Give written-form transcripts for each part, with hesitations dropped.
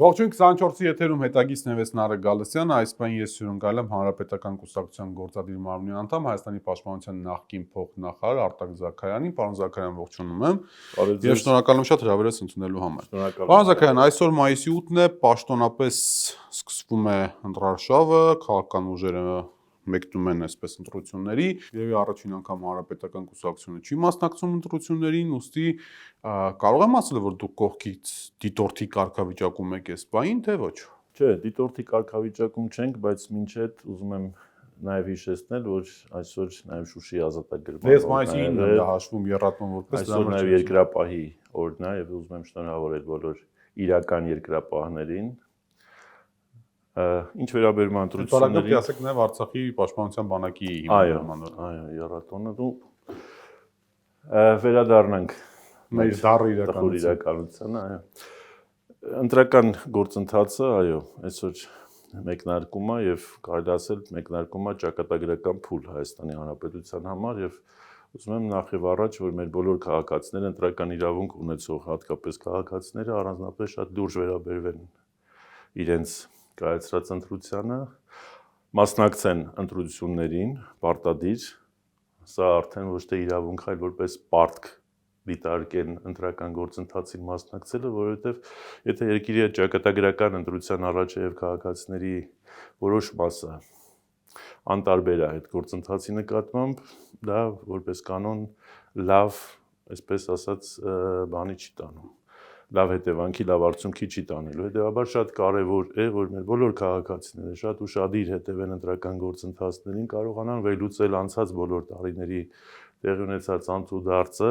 Ողջույն 24-ի եթերում հետագիծն եմ Նարեկ Գալստյանը, այս պայն ես հյուրընկալ եմ Հանրապետական կուսակցության գործադիր մարմնի անդամ Հայաստանի պաշտպանության նախկին փոխնախարար Արտակ Զաքարյանին, պարոն Զաքարյան ողջունում եմ։ Եվ շնորհակալ եմ շատ հրավերս ընդունելու համար։ Պարոն Զաքարյան, այսօր մայիսի 8-ն է, պաշտոնապես սկսվում է ընտրարշավը, քաղաքական ուժերը մեկնում են այսպես ընտրությունների, եւ առաջին անգամ Հանրապետական կուսակցությունը չի մասնակցում ընտրություններին, ուստի կարող եմ ասել, որ դուք կողքից դիտորդի կարգավիճակում եք այս բային, թե ոչ։ Չէ, դիտորդի կարգավիճակում չենք, բայց մինչ այդ ուզում եմ նաև հիշեցնել, որ այսօր նաև Շուշի ազատագրման Ես մայիսի 9-ն եմ դա հաշվում եռատում որպես այսօր նաև երկրապահի օրն է եւ ուզում եմ շնորհավորել բոլոր իրական երկրապահներին։ Ինչ վերաբերում ընտրություններին, ասեք նաև Արցախի պաշտպանության բանակի հիմնադրման օրը։ Այո, եռատոնը դու վերադառնանք մեր դառը իրականությանը, այո։ Ընտրական գործընթացը, այո, այսօր մեկնարկում է եւ կարելի ասել մեկնարկում է ճակատագրական փուլ Հայաստանի Հանրապետության համար եւ ուզում եմ նախ եւ առաջ, որ մեր բոլոր քաղաքացիները ընտրական իրավունք ունեցող, հատկապես քաղաքացիները առանձնապես շատ լուրջ վերաբերվեն իրենց կայացրած ընտրությանը, մասնակցեն ընտրություններին, պարտադիր, սա արդեն ոչ թե իրավունք, այլ որպես պարտք դիտարկեն ընտրական գործընթացին մասնակցելը, որովհետև եթե երկրի հետ ճակատագրական ընտրության առաջ է եւ քաղաքացիների որոշ մասը անտարբեր է այդ գործընթացի նկատմամբ, դա որպես կանոն լավ, այսպես ասած, բանի չի տանում։ Լավ հետևանքի, լավ արդյունքի չի տանելու։ Հետևաբար շատ կարևոր է, որ մեր բոլոր քաղաքացիները շատ ուշադիր հետևեն ընտրական գործընթացներին, կարողանան վերլուծել անցած բոլոր տարիների տեղի ունեցած անցուդարձը։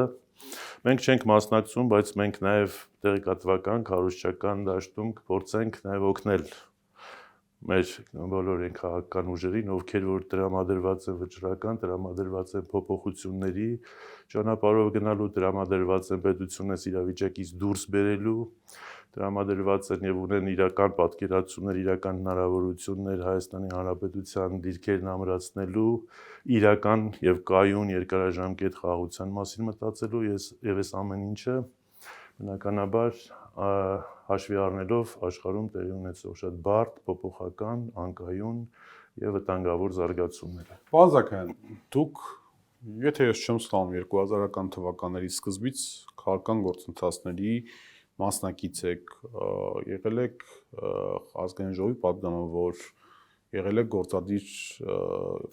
Մենք չենք մասնակցում, բայց մենք նաև տեղեկատվական, քարոզչական դաշտում կփորձենք նաև օգնել մեր բոլոր այն քաղաքական ուժերին, ովքեր որ տրամադրված են վճռական, տրամադրված են փոփոխությունների ճանապարհով գնալու, տրամադրված են պետությունից իրավիճակից դուրս բերելու, տրամադրված են եւ ունեն իրական պատկերացումներ, իրական հնարավորություններ Հայաստանի Հանրապետության դիրքերն ամրացնելու, իրական եւ կայուն երկարաժամկետ խաղաղության մասին մտածելու, եւ այս ամեն ինչը բնականաբար հաշվի առնելով աշխարհում տեղի ունեցող շատ բարդ, փոփոխական, անկայուն եւ վտանգավոր զարգացումները։ Պարոն Զաքարյան, դուք եթե ես չեմ սխալվում 2000-ական թվականների սկզբից քաղաքական գործընթացների մասնակից եք, եղել եք ազգային ժողովի պատգամավոր, եղել եք գործադիր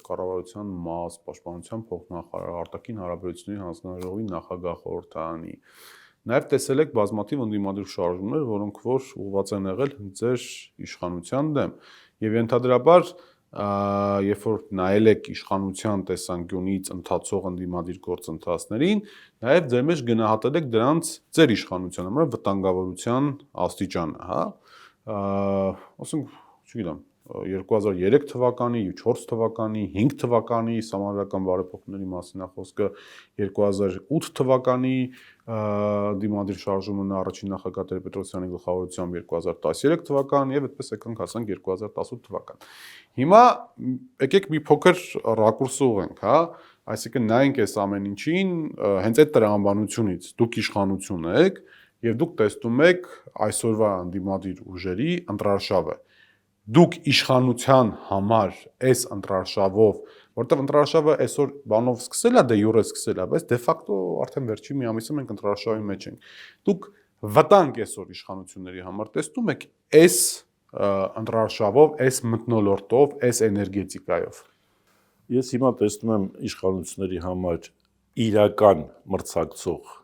կառավարության մաս, պաշտպանության փոխնախարար, արտաքին հարաբերությունների հանձնաժողովի նախագահ խորհրդարանի, նաև տեսել եք բազմաթիվ ընդդիմադիր շարժումներ, որոնք որ ուղղված են եղել ձեր իշխանության դեմ, եւ ենթադրաբար երբ որ նայել եք իշխանության տեսանկյունից ընթացող ընդդիմադիր գործընթացներին, նաև ձեր մեջ գնահատել եք դրանց ձեր իշխանության համար վտանգավորության աստիճանը, հա, ասենք, չգիտեմ, 2003 թվականի, 4 թվականի, 5 թվականի սահմանադրական բարեփոխումների մասին է խոսքը, 2008 թվականի դիմադիր շարժումն առաջին նախագահ Տեր-Պետրոսյանի գլխավորությամբ 2013 թվական եւ այդպես եկանք հասանք 2018 թվական։ Հիմա եկեք մի փոքր ռակուրս ուղենք, հա, այսինքն նայենք այս ամեն ինչին հենց այդ տրամաբանությունից դուք իշխանություն եք եւ դուք տեսնում եք այսօրվա ընդդիմադիր ուժերի ընտրարշավը։ Դուք իշխանության համար այս ընտրարշավով, որտեղ ընտրարշավը այսօր բանով սկսել է, դե յուրե սկսել է, բայց դե ֆակտո արդեն վերջին մի ամիսը մենք ընտրարշավի մեջ ենք։ Դուք վտանգ այսօր իշխանությունների համար տեսնում եք այս ընտրարշավով, այս մթնոլորտով, այս էներգետիկայով։ Ես հիմա տեսնում եմ իշխանությունների համար իրական մրցակցող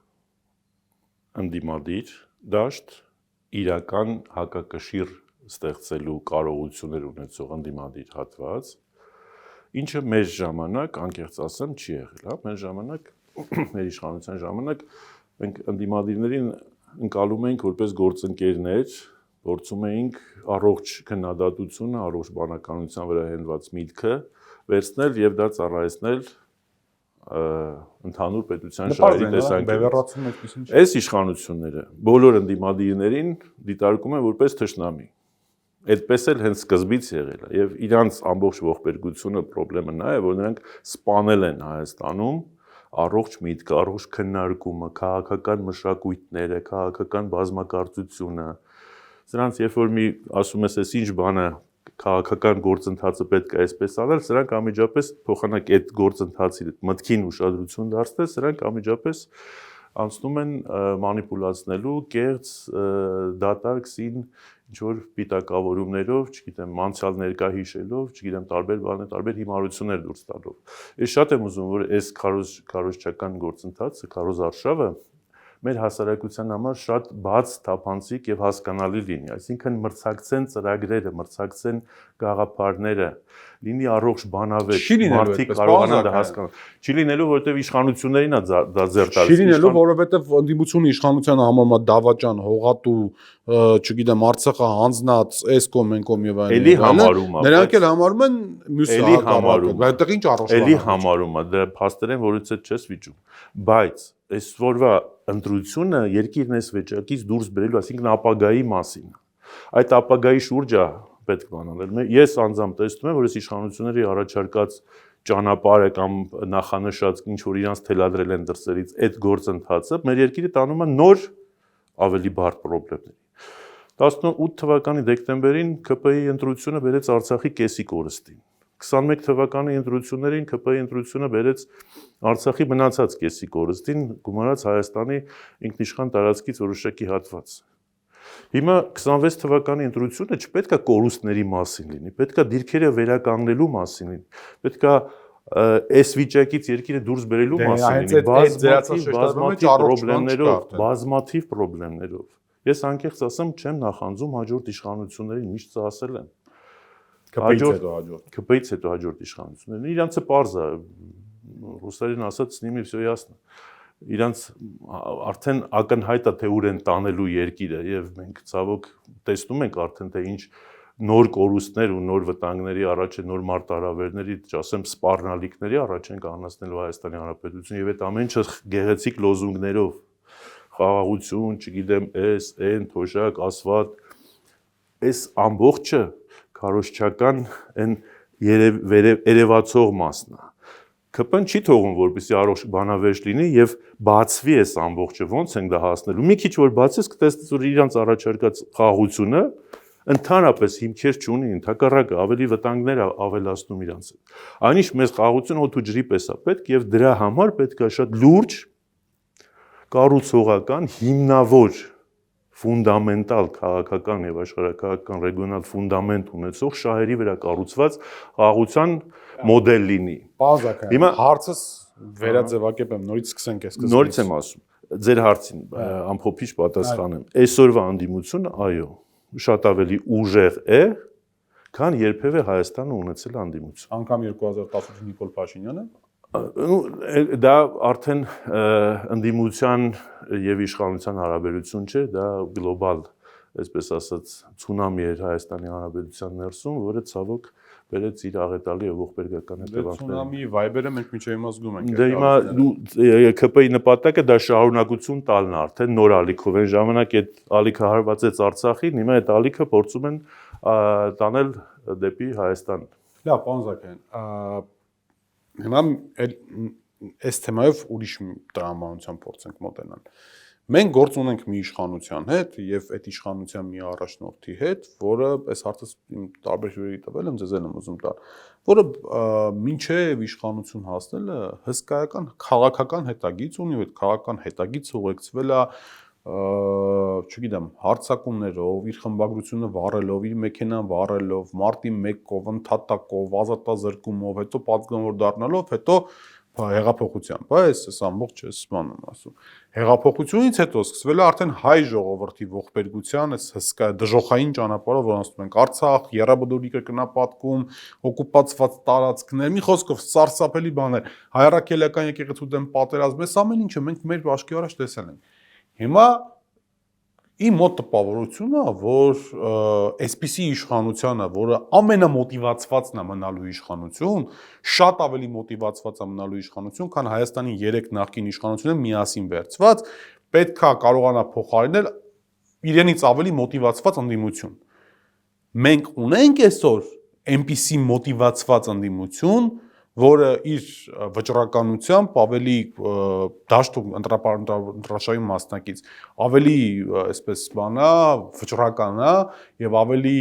ընդդիմադիր դաշտ, իրական հակակշիռ ստեղծելու կարողություններ ունեցող ընդդիմադիր հատված, ինչը մեր ժամանակ, անկեղծ ասեմ, չի եղել, հա, մեր ժամանակ, մեր իշխանության ժամանակ մենք ընդդիմադիրներին ընկալում էինք որպես գործընկերներ, փորձում էինք առողջ քննադատությունը, առողջ բանականության վրա հենված միտքը վերցնել եւ դա ծառայեցնել ընդհանուր պետության շահերի տեսանկյունից։ Այս իշխանությունները բոլոր ընդդիմադիրներին դիտարկում են որպես թշնամի։ Այդպես էլ հենց սկզբից եղել է եւ իրանց ամբողջ ողբերգությունը խնդրեմը նա է, որ նրանք սպանել են Հայաստանում առողջ միտքը, առողջ քննարկումը, քաղաքական մշակույթները, քաղաքական բազմակարծությունը, Սրանց երբ որ մի ասում ես, այս ինչ բան է, քաղաքական գործընթացը պետք է այսպես անել, սրանք անմիջապես փոխանակ այդ գործընթացի մտքին ուշադրություն դարձնել, սրանք անմիջապես անցնում են մանիպուլացնելու, կեղծ, դատարկ սին ինչ-որ պիտակավորումներով, չգիտեմ, անցյալ ներկա հիշելով, չգիտեմ, տարբեր բաներ, տարբեր հիմարություններ դուրս տալով։ Ես շատ եմ ուզում, որ այս քարոզչական գործընթացը, քարոզարշավը մեր հասարակության համար շատ բաց, թափանցիկ եւ հասկանալի լինի, այսինքն մրցակցեն ծրագրերը, մրցակցեն գաղափարները, լինի առողջ բանավեճ, մարդիկ կարողանան դա հասկանալ։ Չի լինելու, որովհետեւ իշխանություններին է դա ձեռ տալիս։ Չի լինելու, որովհետեւ ընդդիմությունը իշխանության համարում է դավաճան, հողատու, չգիտեմ, Արցախը հանձնած, էսկո, մենկոմ եւ այլն։ Էլի համարում է։ Նրանք էլ համարում են մյուսը հակառակը։ Այդտեղ ինչ առողջ բան։ Էլի համարում է, դա փաստորեն որից է չես վիճում։ Բայց այսօրվա ընտրությունը երկիրն այս վիճակից դուրս բերելու, այսինքն ապագայի մասին։ Այդ ապագայի շուրջը պետք է բանանել։ Ես անձամբ տեսնում եմ, որ այս իշխանությունների առաջարկած ճանապարհը կամ նախանշած ինչ որ իրանց թելադրել են դրսերից այդ գործընթացը մեր երկիրը տանում է նոր ավելի բարդ խնդիրների։ 18 թվականի դեկտեմբերին ԿՊ-ի ընտրությունը բերեց Արցախի կեսի կորստին։ 21 թվականի ընտրություններին ԿՊ-ի ընտրությունը բերեց Արցախի մնացած կեսի կորստին, գումարած Հայաստանի ինքնիշխան տարածքից որոշակի հատված։ Հիմա 26 թվականի ընտրությունը չպետք է կորուստների մասին լինի, պետք է դիրքերը վերականգնելու մասին լինի, պետք է այս վիճակից երկիրը դուրս բերելու մասին լինի, բազմաթիվ խնդիրներով։ Ես անկեղծ ասեմ, չեմ նախանձում հաջորդ իշխանություններին, միշտ ասել եմ։ ԿՊ-ից հետո հաջորդ իշխանություններն իրանցը պարզ է, ռուսերեն ասած с ними всё ясно։ Իրանց արդեն ակնհայտ է թե ուր են տանելու երկիրը եւ մենք ցավոք տեսնում ենք արդեն թե ինչ նոր կորուստներ ու նոր վտանգների առաջ է նոր մարտահրավերների, ասեմ, սպառնալիքների առաջ են կանցնելու Հայաստանի Հանրապետություն եւ այդ ամեն ինչը գեղեցիկ լոզունգներով խաղաղություն, չգիտեմ, այն թոշակ, ասֆալտ, այս ամբողջը քարոզչական այն երևացող մասն է։ ԿՊ-ն չի թողում, որպեսզի առողջ բանավեճ լինի եւ բացվի այս ամբողջը, ոնց են դա հասնելու։ Մի քիչ որ բացես, կտեսնես որ իրանց առաջարկած խաղաղությունը ընդհանրապես հիմքեր չունի, ընդհակառակը ավելի վտանգներ ավելացնում իրանց։ Այնիշ մեզ խաղաղություն օդու ջրի պես է պետք եւ դրա համար պետք է շատ լուրջ կառուցողական հիմնավոր ֆունդամենտալ քաղաքական եւ աշխարհակաղակական ռեգիոնալ ֆունդամենտ ունեցող շահերի վրա կառուցված խաղաղության մոդել լինի։ Պարզակայ։ Հիմա հարցս վերաձևակերպեմ, նորից սկսենք այս սկզբից։ Նորից եմ ասում, ձեր հարցին ամփոփիչ պատասխանեմ։ Այսօրվա անդիմությունը, այո, շատ ավելի ուժեղ է, քան երբևէ Հայաստանը ունեցել անդիմություն։ Անկամ 2018 Նիկոլ Փաշինյանը դա արդեն ընդդիմության եւ իշխանության հարաբերություն չէ, դա գլոբալ, այսպես ասած, ցունամի էր Հայաստանի Հանրապետության ներսում, որը ցավոք բերեց իր աղետալի եւ ողբերգական հետևանքները։ Ցունամի վայբերը մենք միջև հիմա զգում ենք։ Դե հիմա ԿՊ-ի նպատակը դա շարունակություն տալն է, արդեն նոր ալիքով են ժամանակ այդ ալիքը հարվածեց Արցախին, հիմա այդ ալիքը փորձում են տանել դեպի Հայաստան։ Լավ, պարոն Զաքարյան, հիմա այս թեմայով ուրիշ տրամաբանության փորձենք մոտենալ։ Մենք գործ ունենք մի իշխանության հետ եւ այդ իշխանության մի առաջնորդի հետ, որը այս հարցը տարբեր հյուրերի տվել եմ, ձեզ եմ ուզում տալ, որը մինչեւ իշխանություն հասնելը հսկայական քաղաքական հետագիծ ունի, այդ քաղաքական հետագիծը ուղեկցվել է չգիտեմ, հարցակումներով, իր խմբագրությունը վառելով, իր մեքենան վառելով, մարտի 1-ով, ընդհատակով, ազատազրկումով, հետո պատգամավոր դառնալով, հետո հեղափոխությամբ, այս ամբողջ էս բանում ասում։ Հեղափոխությունից հետո սկսվել է արդեն հայ ժողովրդի ողբերգության այս հսկա դժոխային ճանապարհով, որ անցնում ենք Արցախ, Եռաբադորի կրկնապատկում, օկուպացված տարածքներ, մի խոսքով սարսափելի բաներ, հայրաքելական եկեղեցու դեմ պատերազմ, այս ամեն ինչը մենք մեր աչքի առաջ տեսել ենք։ Հիմա իմ մոտ տպավորությունն է, որ այսպիսի իշխանությանը, որը ամենամոտիվացվածն է մնալու իշխանություն, շատ ավելի մոտիվացված է մնալու իշխանություն, քան Հայաստանի 3 նախկին իշխանությունները միասին վերցված, պետք է կարողանա փոխարինել իրենից ավելի մոտիվացված ընդդիմություն։ Մենք ունենք այսօր այնպիսի մոտիվացված ընդդիմություն, որը իր վճռականությամբ ավելի դաշտում ընտրաշարի մասնակից, ավելի այսպես բանա, վճռական է եւ ավելի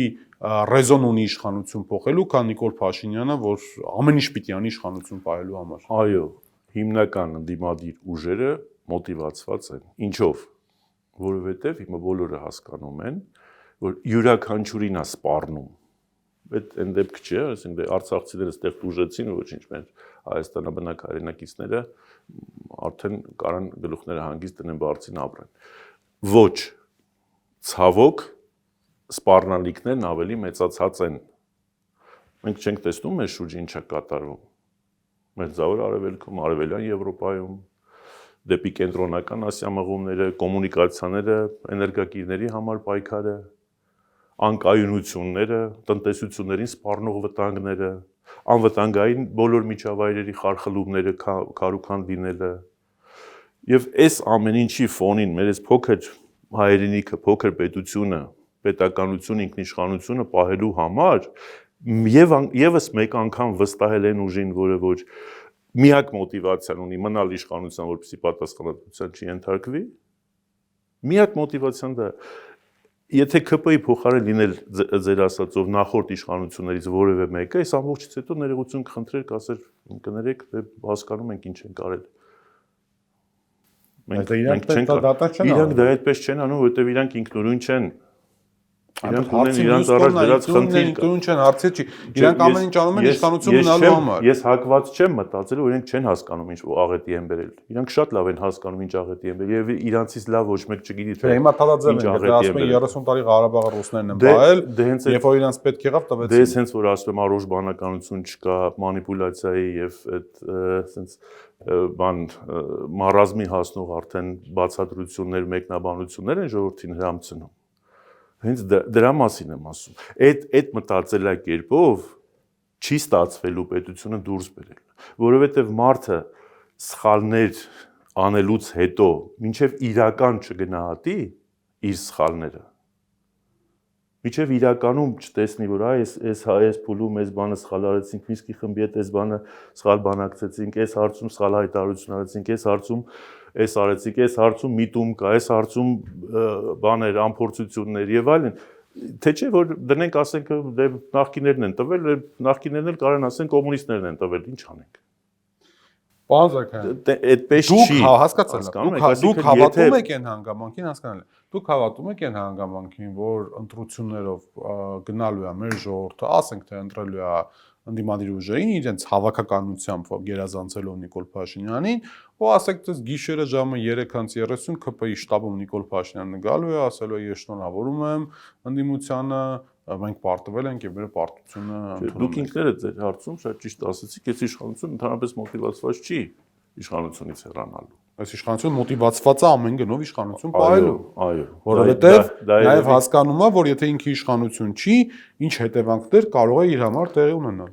ռեզոն ունի իշխանություն փոխելու, քան Նիկոլ Փաշինյանը, որ ամեն ինչ պիտի անի իշխանություն պահելու համար։ Այո, հիմնական ընդդիմադիր ուժերը մոտիվացված են։ Ինչով? Որովհետեւ հիմա բոլորը հասկանում են, որ յուրաքանչյուրին է սպառնում։ Այդ այն դեպք չէ, այսինքն արցախցիները ստեղ դուժեցին, ոչինչ մեր հայաստանաբնակ հայրենակիցները արդեն կարան գլուխները հանգիստ դնեն բարձին ապրեն։ Ոչ, ցավոք սպառնալիքներն ավելի մեծացած են։ Մենք չենք տեսնում մեր շուրջը ինչա կատարվում։ Մեր ծայր արևելքում, արևելյան Եվրոպայում, դեպի կենտրոնական Ասիա մղումները, կոմունիկացիաները, էներգակիրների համար պայքարը, անկայունությունները, տնտեսություններին սպառնող վտանգները, անվտանգային բոլոր միջավայրերի խարխլումները, քարուքանդ լինելը։ Եվ այս ամեն ինչի ֆոնին մեր այս փոքր հայրենիքը, փոքր պետությունը, պետականություն, ինքնիշխանությունը պահելու համար եւս մեկ անգամ վստահել են ուժին, որը ոչ միակ մոտիվացիան ունի մնալ իշխանության, որպեսզի պատասխանատվության չենթարկվի։ Միակ մոտիվացիան դա է։ Եթե ԿՊ-ի փոխարեն լինել ձեր ասածով նախորդ իշխանություններից որևէ մեկը, այս ամբողջից հետո ներողություն կխնդրեր, կասեր կներեք, հասկանում ենք ինչ ենք արել։ Իրանք դա այդպես չեն անում, որովհետև իրանք ինքնուրույն չեն։ Իրանք ունեն իրանք առաջ դրած խնդիր, ինքնուրույն չեն, հարցը չի։ Իրանք ամեն ինչ անում են իշխանություն մնալու համար։ Ես հակված չեմ մտածել, որ իրենք չեն հասկանում ինչ աղետի են բերել։ Իրանք շատ լավ են հասկանում ինչ աղետի են բերել, եւ իրանցից լավ ոչ մեկ չգիտի թե հիմա թալաձև են, դե ասում են 30 տարի Ղարաբաղը ռուսներն են բայել, երբ որ իրանց պետք եղավ տվեցին։ Դե հենց որ ասում եմ առողջ բանականություն չկա, մանիպուլյացիայի եւ այդ ասենց բան մարազմի հասնող արդեն բացատրություններ, մեկնաբանություններ են ժողովրդին հրամցնում։ Հենց դրա մասին եմ ասում։ Այդ մտածելակերպով չի ստացվելու պետությունը դուրս բերել, որովհետև մարդը սխալներ անելուց հետո մինչև իրական չգնահատի իր սխալները, մինչև իրականում չտեսնի, որ այս փուլում այս բանը սխալ արեցինք, Միսկի խմբի հետ այս բանը սխալ բանակցեցինք, այս հարցում սխալ հայտարարություն արեցինք, այս հարցում այս արեցինք, այս հարցում միտում կա, այս հարցում բաներ, անփորձություններ եւ այլն, թե չէ որ դնենք ասենք դե նախկիներն են տվել, նախկիներն էլ կարան ասեն կոմունիստներն են տվել, ինչ անենք։ Պարոն Զաքարյան, այդպես չի։ Դուք հասկացաք, դուք հավատում եք այն հանգամանքին, հասկանալի։ Դուք հավատում եք այն հանգամանքին, որ ընտրություններով գնալու է մեր ժողովուրդը, ասենք թե ընտրելու է ընդդիմադիր ուժերին իրենց հավաքականությամբ գերազանցելով Նիկոլ Փաշինյանին, ու ասենք թե գիշերը ժամը 3:30 ԿՊ-ի շտաբում Նիկոլ Փաշինյանը գալու է, ասելու է ես շնորհավորում եմ ընդդիմությանը, մենք պարտվել ենք եւ մեր պարտությունը Դուք ինքներդ ձեր հարցում շատ ճիշտ ասացիք, այս իշխանությունը ընդհանրապես մոտիվացված չի իշխանությունից հեռանալու։ Այս իշխանությունը մոտիվացված է ամեն գնով իշխանություն պահելու։ Այո, որովհետեւ նաեւ հասկանում է, որ եթե ինքը իշխանություն չի, ինչ հետևանքներ կարող է իր համար տեղի ունենալ։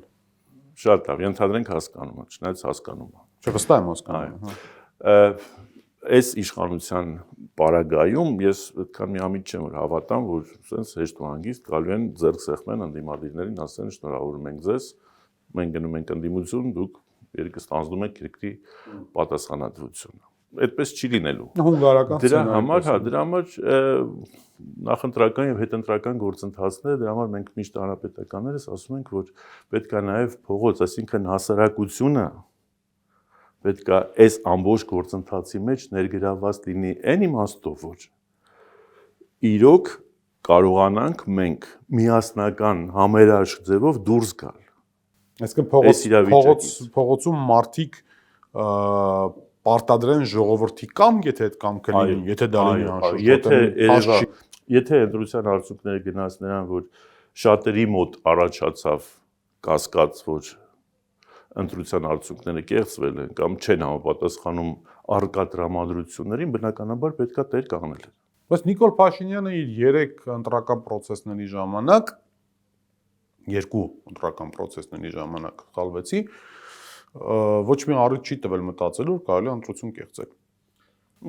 Շատ լավ, ընդհանրենք հասկանում եմ, չնայած հասկանում եմ։ Չէ, վստահ եմ հասկանում։ Այս իշխանության պարագայում ես այդքան միամիտ չեմ որ հավատամ, որ sense հեշտ ու հանգիստ գալու են ձեռք սեղմեն ընդդիմադիրներին, ասեն շնորհավորում ենք ձեզ, մենք գնում ենք ընդդիմություն, դուք երկը ստանձնում եք երկրի պատասխանատվությունը։ Այդպես չի լինելու։ Հունգարական Դրա համար նախընտրական եւ հետընտրական գործընթացները, դրա համար մենք միշտ հանրապետականներս ասում ենք, որ պետք է նաեւ փողոց, այսինքն հասարակությունը պետք է այս ամբողջ գործընթացի մեջ ներգրավված լինի այն իմաստով, որ իրոք կարողանանք մենք միասնական համերաշխ ձևով դուրս գալ։ Այսինքն փողոցում մարդիկ պարտադրեն ժողովրդի կամք, եթե այդ կամքը լինի, եթե դա լինի անշուշտ։ Եթե ընտրության արդյունքները գնաց նրան, որ շատերի մոտ առաջացավ կասկած, որ ընտրության արդյունքները կեղծվել են կամ չեն համապատասխանում առկա տրամադրություններին, բնականաբար պետք է տեր կանգնել։ Բայց Նիկոլ Փաշինյանը իր 3 ընտրական process-ների ժամանակ, 2 ընտրական process-ների ժամանակ խալվեցի, ոչ մի առիթ չի տվել մտածել, որ կարելի է ընտրություն կեղծել։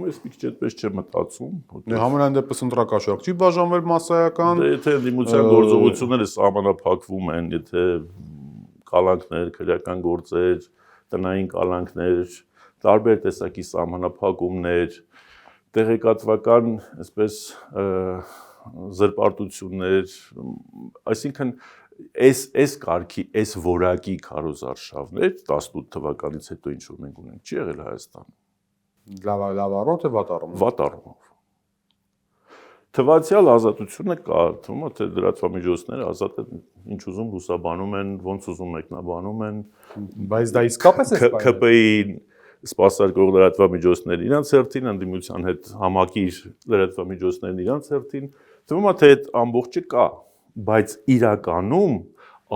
Ես մի քիչ այդպես չեմ մտածում։ Համենայն դեպս ընտրակաշառք չի բաժանվել մասսայական։ Եթե ընդդիմության գործողությունները սահմանափակվում են, եթե կալանքներ, քրեական գործեր, տնային կալանքներ, տարբեր տեսակի սահմանափակումներ, տեղեկատվական, այսպես զրպարտություններ, այսինքն այս կարգի, այս որակի քարոզարշավներ 18 թվականից հետո ինչ որ մենք ունենք, չի եղել Հայաստանում։ Լավ առումով թե վատ առումով։ Վատ առումով։ Թվացյալ ազատությունը կա, թվում է թե լրատվամիջոցները ազատ են, ինչ ուզում լուսաբանում են, ոնց ուզում մեկնաբանում են, բայց դա իսկապես է ԿՊ-ին սպասարկող լրատվամիջոցներ իրանց հերթին, ընդդիմության հետ համակիր լրատվամիջոցներն իրանց հերթին, թվում է թե այդ ամբողջը կա, բայց իրականում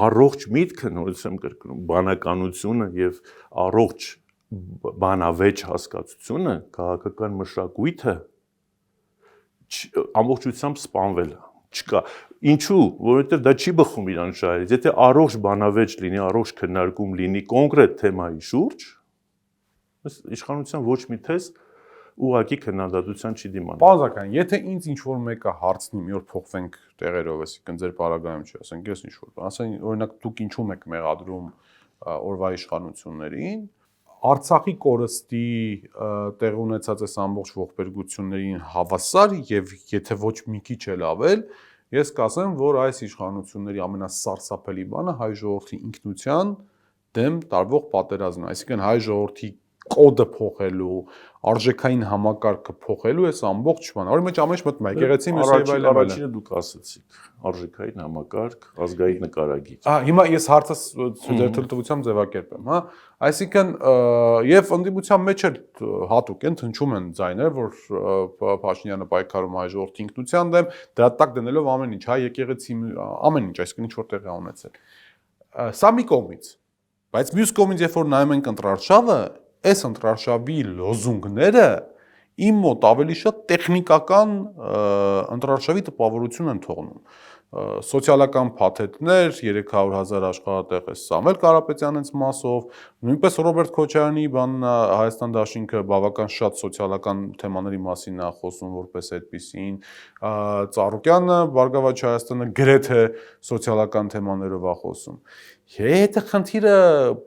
առողջ միտքը, նորից եմ կրկնում, բանականությունը եւ առողջ բանավեճ հասկացությունը, քաղաքական մշակույթը ամբողջությամբ սպանվել է, չկա։ Ինչու, որովհետև դա չի բխում իրան շահերից, եթե առողջ բանավեճ լինի, առողջ քննարկում լինի կոնկրետ թեմայի շուրջ, իշխանության ոչ մի թես ուղղակի քննադատության չի դիմանա։ Պարոն Զաքարյան, եթե ինձ ինչ որ մեկը հարցնի, մի օր փոխվենք տեղերով, այսինքն ձեր պարագայում չի, ասենք ես ինչ որ, ասեն օրինակ դուք ինչու եք մեղադրում օրվա իշխանություններին, Արցախի կորստի տեղ ունեցած այս ամբողջ ողբերգություններին հավասար եւ եթե ոչ մի քիչ էլ ավել, ես կասեմ, որ այս իշխանությունների ամենասարսափելի բանը հայ ժողովրդի ինքնության դեմ տարվող պատերազմն է, այսինքն հայ ժողովրդի կոդը փոխելու, արժեքային համակարգը փոխելու այս ամբողջ բանը։ Որի մեջ ամեն ինչ մտնում է, եկեղեցի մյուսը առաջինը դուք ասացիք, արժեքային համակարգ, ազգային նկարագիր։ Հիմա ես հարցը ձեր թույլտվությամբ ձևակերպեմ, հա։ Այսինքն եւ ընդդիմության մեջ էլ հատուկ են հնչում են ձայներ, որ Փաշինյանը պայքարում հայ ժողովրդի ինքնության դեմ, դրա տակ դնելով ամեն ինչ, հայ եկեղեցի ամեն ինչ, այսինքն ինչ որ տեղի է ունեցել։ Սա մի կողմից, բայց մյուս կողմից երբ որ նայում ենք ընտրարշավը, այս ընտրարշավի լոզունգները իմ մոտ ավելի շատ տեխնիկական ընտրարշավի տպավորություն են թողնում։ Սոցիալական փաթեթներ, 300,000 աշխատատեղ է Սամվել Կարապետյանից մասով, նույնպես Ռոբերտ Քոչարյանի բանն Հայաստան դաշինքը բավական շատ սոցիալական թեմաների մասին է խոսում որպես այդպիսին, Ծառուկյանը Բարգավաճ Հայաստանը գրեթե սոցիալական թեմաներով է խոսում։ Եթե խնդիրը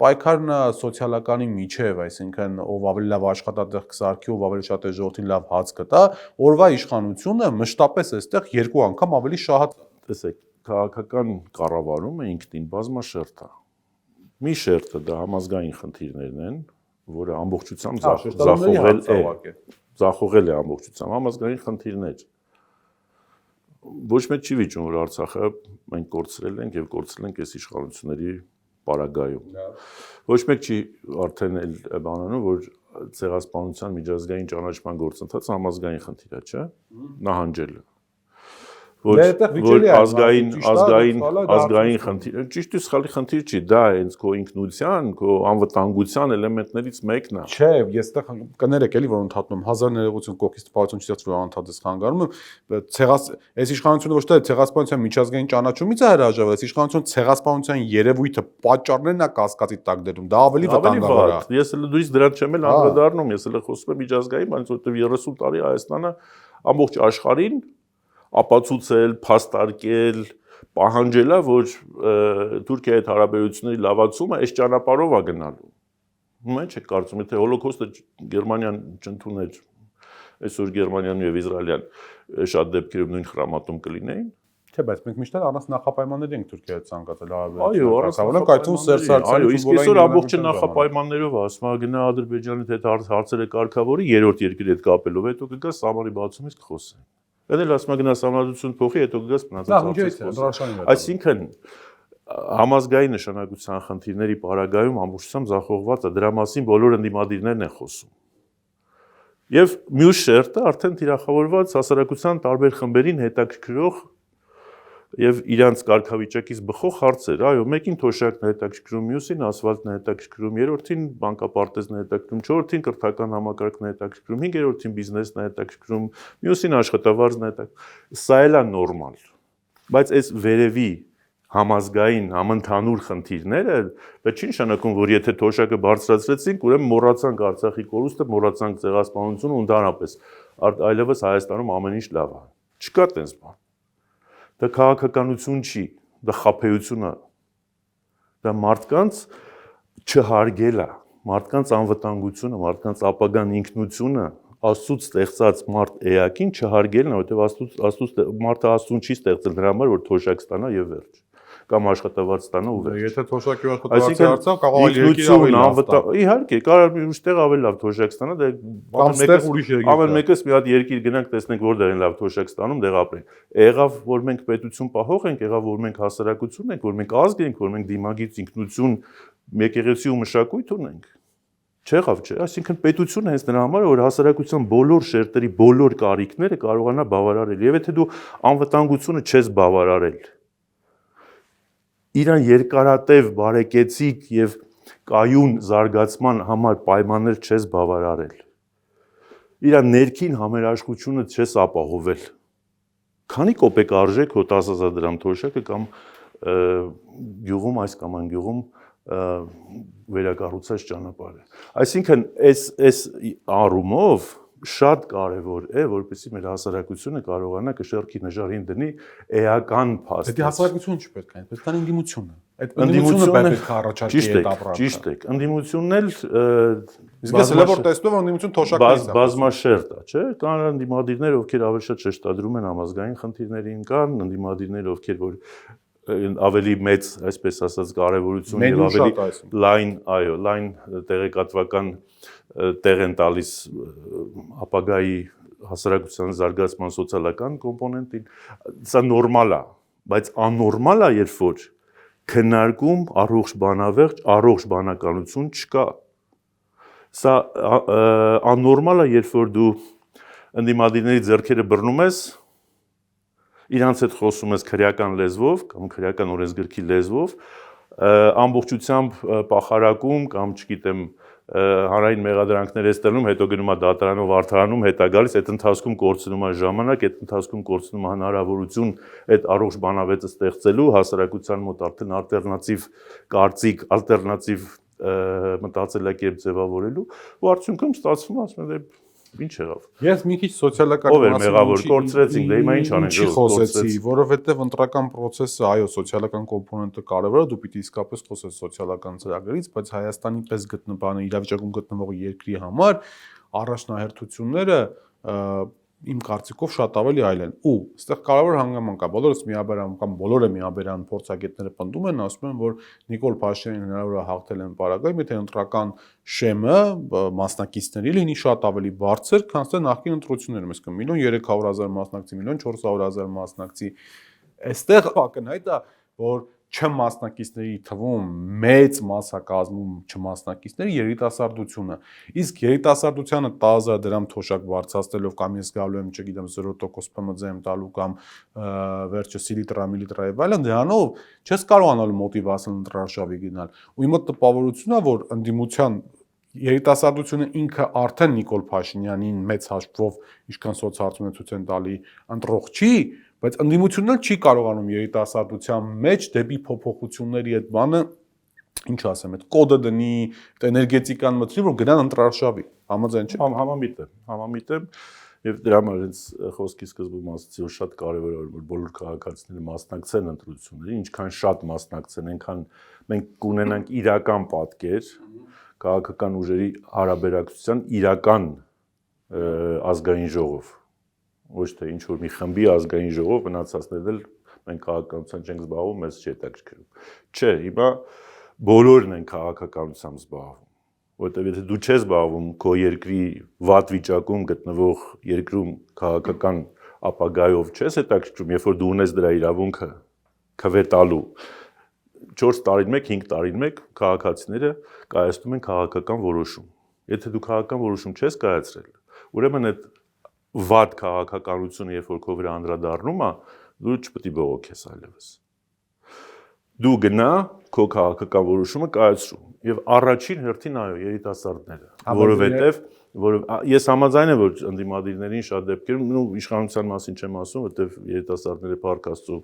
պայքարն է սոցիալականի միջև, այսինքն ով ավելի լավ աշխատատեղ կսարքի, ով ավելի շատ է ժողովրդին լավ հաց կտա, օրվա իշխանությունը մշտապես այստեղ երկու անգամ ավելի շահած։ Տեսեք, քաղաքական կառավարումը ինքնին բազմաշերտ է։ Մի շերտը դա համազգային խնդիրներն են, որը ամբողջությամբ ձախողել է ամբողջությամբ համազգային խնդիրներ։ Ոչ մեկ չի վիճում, որ Արցախը մենք կորցրել ենք եւ կորցրել ենք այս իշխանությունների պարագայում։ Ոչ մեկ չի արդեն էլ բանանում, որ ցեղասպանության միջազգային ճանաչման գործընթացը համազգային խնդիր է, չէ՞։ Նահանջելը։ Որ ազգային խնդիր, ճիշտ ու սխալի խնդիր չի, դա հենց քո ինքնության, քո անվտանգության էլեմենտներից մեկն է։ Չէ, ես այդտեղ կներեք էլի, որ ընդհատում 1980 կողքից տպավորություն չի որ անդադես խանգարում, այս իշխանությունը ոչ թե ցեղասպանության միջազգային ճանաչումից է հրաժարվել, այս իշխանությունը ցեղասպանության երևույթը պատճառներն է կասկածի տակ դնում, դա ավելի վտանգավոր է։ Ես էլ դուրս դրան չեմ էլ անդրադառնում, ես էլ խոսում եմ միջազգային, բայց որտեղ 30 տարի Հայաստանը ամբողջ աշխարհին ապացուցել, փաստարկել, պահանջել է, որ Թուրքիայի հետ հարաբերությունների լավացումը այս ճանապարհով է գնալու։ Հիմա ինչ եք կարծում, եթե հոլոկոստը Գերմանիան չընդուներ, այսօր Գերմանիան եւ Իսրայելյան շատ դեպքերում նույն խրամատում կլինեին։ Չէ, բայց մենք միշտ առանց նախապայմանների ենք Թուրքիայի հետ ցանկացել հարաբերություններ։ Այո, առանց կայթուն Սերժ Սարգսյանը, իսկ այսօր ամբողջը նախապայմաններով ասում է, գնա Ադրբեջանի հետ հարցերը կարգավորի, երրորդ երկրի հետ կապելով, հետո կգա սահմանի բացումից կխոսեն։ Դա էլ ասում է գնա սահմանադրություն փոխի, հետո կգաս մնացած։ Այսինքն համազգային նշանակության խնդիրների պարագայում ամբողջությամբ ձախողված է, դրա մասին բոլոր ընդդիմադիրներն են խոսում։ Եվ մյուս շերտը արդեն թիրախավորված հասարակության տարբեր խմբերին հետաքրքրող եւ իրանց կարգավիճակից բխող հարցեր, այո, մեկին թոշակն է հետաքրքրում, մյուսին ասֆալտն է հետաքրքրում, երրորդին բանկապարտեզն է հետաքրքրում, չորրորդին կրթական համակարգն է հետաքրքրում, հինգերորդին բիզնեսն է հետաքրքրում, մյուսին աշխատավարձն է հետաքրքրում։ Սա էլ է նորմալ։ Բայց այս վերևի համազգային համընդհանուր խնդիրները դա չի նշանակում, որ եթե թոշակը բարձրացրեցինք, ուրեմն մոռացանք Արցախի կորուստը, մոռացանք ցեղասպանությունը ու ընդհանրապես այլևս Հայաստանում ամեն ինչ լավ է։ Չկա տես բան։ Դա քաղաքականություն չի, դա խաբեություն է։ դա մարդկանց չհարգելը, մարդկանց անվտանգությունը, մարդկանց ապագան ինքնությունը Աստծուց ստեղծած մարդ էակին չհարգելն է, որովհետև մարդը Աստծուն չի ստեղծել դրա համար, որ թոշակ ստանա եւ վերջ, կամ աշխատավարձ ստանա ու վերջ։ Եթե թոշակի աշխատավարձի հարցը կարող է երկիր ավելի լավ ստանա։ Իհարկե, կարող է ուշտեղ ավելի լավ թոշակ ստանա, դե ամեն մեկս մի հատ երկիր գնանք, տեսնենք որտեղ են լավ թոշակ ստանում, դեղ ապրենք։ Եղավ, որ մենք պետություն պահող ենք, եղավ, որ մենք հասարակություն ենք, որ մենք ազգ ենք, որ մենք դիմագից ինքնություն, եկեղեցի ու մշակույթ ունենք։ Չեղավ, չէ, այսինքն պետությունը հենց նրա համար որ հասարակության բոլոր շերտերի բոլոր կարիքները կարողանա բավարարել։ Եվ եթե դու անվտանգությունը չես բավարարել, իրան երկարատև, բարեկեցիկ եւ կայուն զարգացման համար պայմաններ չես բավարարել, իրան ներքին համերաշխությունը չես ապահովել, քանի կոպեկ արժեք հո 10,000 դրամ թոշակը կամ գյուղում այս կամ այն գյուղում վերակառուցած ճանապարհը։ Այսինքն այս առումով շատ կարևոր է, որպեսզի մեր հասարակությունը կարողանա կշեռքի նժարին դնի էական փաստ։ Դա հասարակությունը չպետք է, պետք է ընդդիմությունը։ Այդ ընդդիմությունը պետք է առաջարկի այդ ապրանքը։ Ճիշտ է, ընդդիմությունն էլ իսկ ես հենց որ տեսնում եմ ընդդիմություն թոշակներից է։ Բազմաշերտ է, չէ՞։ Կան ընդդիմադիրներ, ովքեր ավելի շատ շեշտադրում են համազգային խնդիրներին, կան ընդդիմադիրներ, ովքեր որ ավելի մեծ, այսպես ասած, կարևորություն եւ ավելի լայն տեղեկատվական տեղ են տալիս ապագայի հասարակության զարգացման սոցիալական կոմպոնենտին, սա նորմալ է, բայց աննորմալ է, երբ որ քննարկում առողջ բանավեճ, առողջ բանականություն չկա։ Սա աննորմալ է, երբ որ դու ընդդիմադիրների ձեռքերը բռնում ես, իրանց հետ խոսում ես քրեական լեզվով կամ քրեական օրենսգրքի լեզվով, ամբողջությամբ պախարակում կամ չգիտեմ հանրային մեղադրանքներ ես տրնում, հետո գնում է դատարանով արդարանում, հետո գալիս, այդ ընթացքում կորցնում է ժամանակ, այդ ընթացքում կորցնում է հնարավորություն այդ առողջ բանավեճը ստեղծելու, հասարակության մոտ արդեն ալտերնատիվ կարծիք, ալտերնատիվ մտածելակերպ ձևավորելու, ու արդյունքում ստացվում է, ասում եմ, ինչ եղավ։ Ես մի քիչ սոցիալական մեղավոր կորցրեցինք, դե հիմա ինչ անենք, չի խոսեցի, որովհետև ընտրական process-ը, այո, սոցիալական կոմպոնենտը կարևոր է, դու պիտի իսկապես խոսես սոցիալական ծրագրից, բայց Հայաստանի պես գտնվող իրավիճակում գտնվող երկրի համար առաջնահերթությունները իմ կարծիքով շատ ավելի այլ են։ Ու այստեղ կարևոր հանգամանք կա, բոլորս միաբերան կամ բոլորը միաբերան փորձագետները պնդում են, ասում են, որ Նիկոլ Փաշինյանին հնարավոր է հաղթել են պարագայում, եթե ընտրական շեմը մասնակիցների լինի շատ ավելի բարձր, քան թե նախկին ընտրություններում, այսինքն 1.300.000 մասնակցի, 1.400.000 մասնակցի։ Այստեղ ակնհայտ է, որ չմասնակիցների թվում մեծ մասնակազմում չմասնակիցների երիտասարդությունը, իսկ երիտասարդությանը 10,000 դրամ թոշակ բարձրացնելով կամ ես գալու եմ, չգիտեմ 0% ՊՄԶ եմ տալու կամ վերջը սիլիտրա, միլիտրա եւ այլն, դրանով չես կարողանալու մոտիվացիան ընտրարշավի գնալ։ Ու իմը տպավորությունն է, որ ընդդիմության երիտասարդությունը ինքը արդեն Նիկոլ Փաշինյանին մեծ հաշվով ինչքան սոցհարցումներ ցույց են տալի ընտրող չի, բայց ընդդիմությունն էլ չի կարողանում երիտասարդության մեջ դեպի փոփոխությունների այդ բանը, ինչ ասեմ, այդ կոդը դնի, այդ էներգետիկան մտցնի, որ գնան ընտրարշավի։ Համաձայն չի։ Համամիտ եմ, եւ դրա համար հենց խոսքի սկզբում ասացի, որ շատ կարեւոր է որ բոլոր քաղաքացիները մասնակցեն ընտրություններին, ինչքան շատ մասնակցեն, այնքան մենք կունենանք իրական պատկեր քաղաքական ուժերի հարաբերակցության իրական ազգային ժողով, ոչ թե ինչ որ մի խմբի ազգային ժողով, մնացածներն էլ մենք քաղաքականությամբ չենք զբաղվում, մեզ չի հետաքրքրում։ Չէ, հիմա բոլորն են քաղաքականությամբ զբաղվում, որտեղ եթե դու չես զբաղվում քո երկրի վատ վիճակում գտնվող երկրում քաղաքական ապագայով չես հետաքրքրում, երբ որ դու ունես դրա իրավունքը քվետալու 4 տարին 1, 5 տարին 1 քաղաքացիները կայացնում են քաղաքական որոշում։ Եթե դու քաղաքական որոշում չես կայացրել, ուրեմն այդ վատ քաղաքականությունը, երբ որ քո վրա անդրադառնում է, դու չպետք է բողոքես այլևս։ Դու գնա քո քաղաքական որոշումը կայացրու եւ առաջին հերթին այո երիտասարդները, որովհետեւ ես համաձայն եմ որ ընդդիմադիրներին շատ դեպքերում ու իշխանության մասին չեմ ասում, որովհետեւ երիտասարդները փառք Աստծո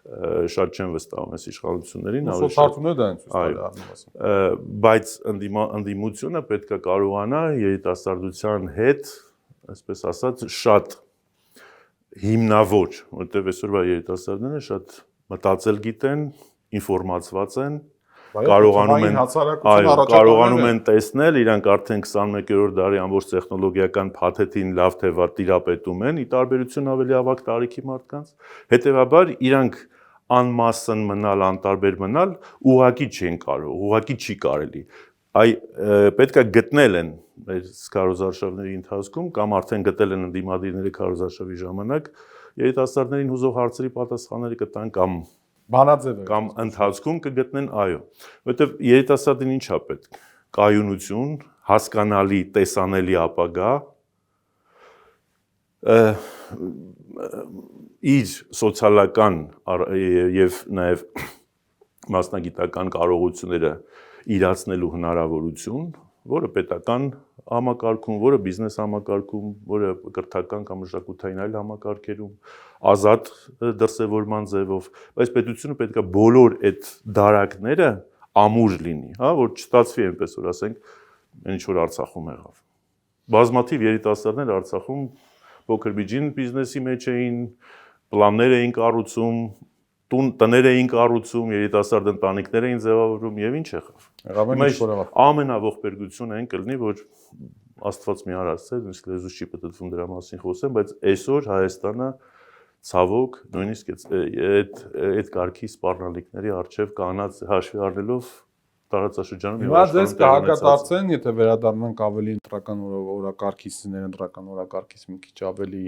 շատ չեն վստահում այս իշխանություններին, ավելի սոցհարցումները դա են ցույց տալի ասում։ Բայց ընդդիմությունը պետք է կարողանա երիտասարդության հետ, այսպես ասած, շատ հիմնավոր, որովհետև այսօրվա երիտասարդները շատ մտածել գիտեն, ինֆորմացված են, կարողանում են տեսնել, իրանք արդեն 21-րդ դարի ամբողջ տեխնոլոգիական փաթեթին լավ թե վատ տիրապետում են, ի տարբերություն ավելի ավագ տարիքի մարդկանց։ Հետևաբար իրանք անմասն մնալ, անտարբեր մնալ ուղղակի չեն կարող, ուղղակի չի կարելի։ Պետք է գտնել են մեր քարոզարշավների ընթացքում կամ արդեն գտել են ընդդիմադիրները քարոզարշավի ժամանակ երիտասարդներին հուզող հարցերի պատասխանները կտան կամ բանաձև կամ ընթացքում կգտնեն, այո, որովհետև երիտասարդին ինչա պետք։ Կայունություն, հասկանալի, տեսանելի ապագա, իր սոցիալական եւ նաեւ մասնագիտական կարողությունները իրացնելու հնարավորություն, որը պետական համակարգում, որը բիզնես համակարգում, որը կրթական կամ մշակութային այլ համակարգերում, ազատ դրսևորման ձևով, բայց պետությունը պետք է բոլոր այդ դարակները ամուր լինի, հա, որ չստացվի այնպես որ ասենք, ինչ որ Արցախում եղավ։ Բազմաթիվ երիտասարդներ Արցախում փոքր միջին բիզնեսի մեջ էին, պլաններ էին կառուցում, տներ էին կառուցում, երիտասարդ ընտանիքներ էին ձևավորում եւ ինչ եղավ։ Ամենաողբերգությունը այն կլինի, որ Աստված մի արասցե, նույնիսկ լեզուս չի պատտվում դրա մասին խոսեմ, բայց այսօր Հայաստանը ցավոք նույնիսկ այդ կարգի սպառնալիքների արժև կանած հաշվի առնելով տարածաշրջանում եւ այդպես կհակադարձեն, եթե վերադառնանք ավելի ընտրական օրակարգից, ներընտրական օրակարգից մի քիչ ավելի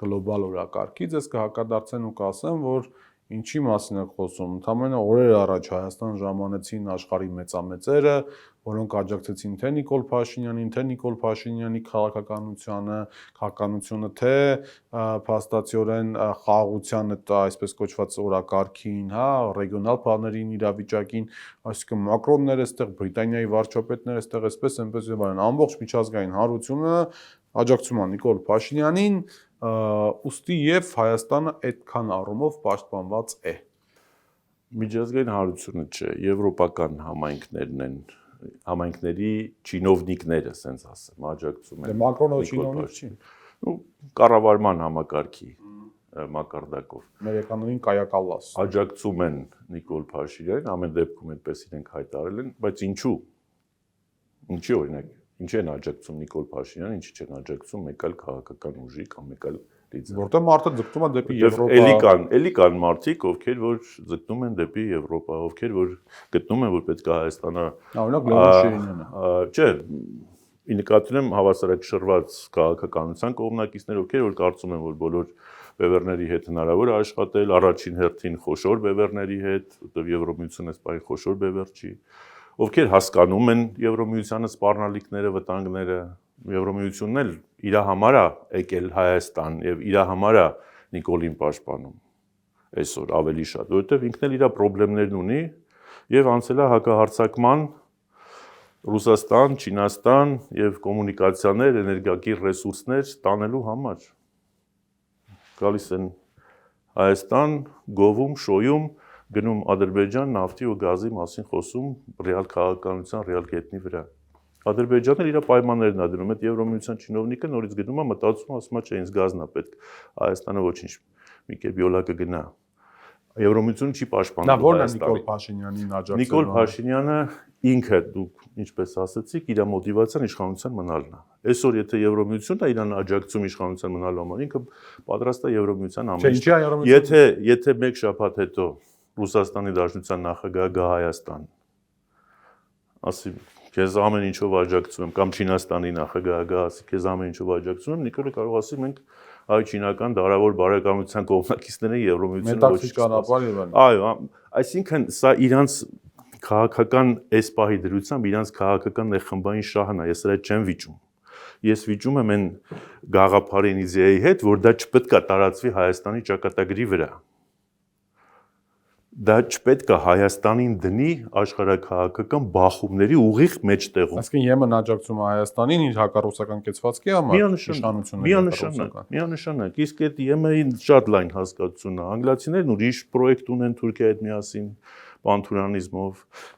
գլոբալ օրակարգից, ես կհակադարձեն ու կասեմ, որ ինչի մասին եք խոսում։ Ընդամենը օրեր առաջ Հայաստան ժամանեցին աշխարհի մեծամեծերը, որոնք աջակցեցին թե Նիկոլ Փաշինյանին, թե Նիկոլ Փաշինյանի քաղաքականությունը, թե փաստացիորեն խաղաղության այդ այսպես կոչված օրակարգին, հա, ռեգիոնալ բաներին իրավիճակին, այսինքն Մակրոնները այստեղ, Բրիտանիայի վարչապետները այստեղ, այսպես այնպես եւ այլն, ամբողջ միջազգային հանրությունը աջակցում է Նիկոլ Փաշինյանին, ուստի եւ Հայաստանը այդքան առումով պաշտպանված է։ Միջազգային հանրությունը չէ, եվրոպական համայնքներն են, համայնքների չինովնիկները, ասենց ասեմ, աջակցում են։ Դե Մակրոնը չինովնիկ չի։ Ու կառավարման համակարգի մակարդակով։ Ամերիկաներին կայակալված։ Աջակցում են Նիկոլ Փաշինյանին, ամեն դեպքում այդպես իրենք հայտարարել են, բայց ինչու։ Ինչի օրինակ Ինչ են աջակցում Նիկոլ Փաշինյանը, ինչի չեն աջակցում մեկ այլ քաղաքական ուժի կամ մեկ այլ լիդեր։ Որտեղ մարդը ձգտում է դեպի Եվրոպա։ Էլի կան մարդիկ, ովքեր որ ձգտում են դեպի Եվրոպա, ովքեր որ գտնում են, որ պետք է Հայաստանը օրինակ Լևոն Շիրինյանը։ Չէ, ի նկատի ունեմ հավասարակշռված քաղաքականության կողմնակիցներ, ովքեր որ կարծում են, որ բոլոր բևեռների հետ հնարավոր է աշխատել, առաջին հերթին խոշոր բևեռների հետ, որտեղ Եվրոմիությունը սպայն խոշոր բևեռ չի, ովքեր հասկանում են Եվրոմիությանը սպառնալիքները, վտանգները, Եվրոմիությունն էլ իր համար է եկել Հայաստան եւ իր համար է Նիկոլին պաշտպանում այսօր ավելի շատ, որովհետեւ ինքն էլ իր խնդիրներն ունի եւ անցել է հակահարձակման Ռուսաստան, Չինաստան եւ կոմունիկացիաներ, էներգետիկ ռեսուրսներ տանելու համար։ Գալիս են Հայաստան, գովում, շոյում, գնում Ադրբեջան, նավթի ու գազի մասին խոսում ռեալ քաղաքականության, ռեալ գետնի վրա։ Ադրբեջանը իր պայմաններն է դնում, այդ Եվրոմիության չինովնիկը նորից գնում է, մտածում, ասում է, չէ, ինձ գազն է պետք, Հայաստանը ոչինչ, մի կերպ յոլա կգնա։ Եվրոմիությունը չի պաշտպանում։ Նա ո՞րն է Նիկոլ Փաշինյանին աջակցում։ Նիկոլ Փաշինյանը ինքը, դուք ինչպես ասացիք, իր մոտիվացիան իշխանության մնալն է։ Այսօր եթե Եվրոմիությունն է իրան աջակցում իշխանության մնալու համար, ինքը պատրաստ է Եվրոմիության ամեն։ Եթե մեկ շաբաթ հետո Ռուսաստանի Դաշնության նախագահը գա Հայաստան, ասի քեզ ամեն ինչով աջակցում եմ, կամ Չինաստանի նախագահը գա, ասի քեզ ամեն ինչով աջակցում եմ, Նիկոլը կարող ասի մենք այ չինական դարավոր բարեկամության կողմնակիցները Եվրոմիությունը ոչ ճանապարհ եւ այլն։ Այո, այսինքն սա իրանց քաղաքական այս պահի դրությամբ իրանց քաղաքական ներխմբային շահն է, ես սրա չեմ վիճում։ Ես վիճում եմ այն գաղափարին իդեայի հետ, որ դա չպետք է տարածվի Հայաստանի ճակատագրի վրա։ Դա չպետք է Հայաստանին դնի աշխարհաքաղաքական բախումների ուղիղ մեջտեղում։ Այսինքն ԵՄ-ն աջակցում է Հայաստանին իր հակառուսական կեցվածքի համար, իշխանությունները։ Միանշանակ, իսկ այդ ԵՄ-ի շատ լայն հասկացությունն է։ Անգլիացիներն ուրիշ պրոյեկտ ունեն Թուրքիայի հետ միասին, պանթուրիանիզմով։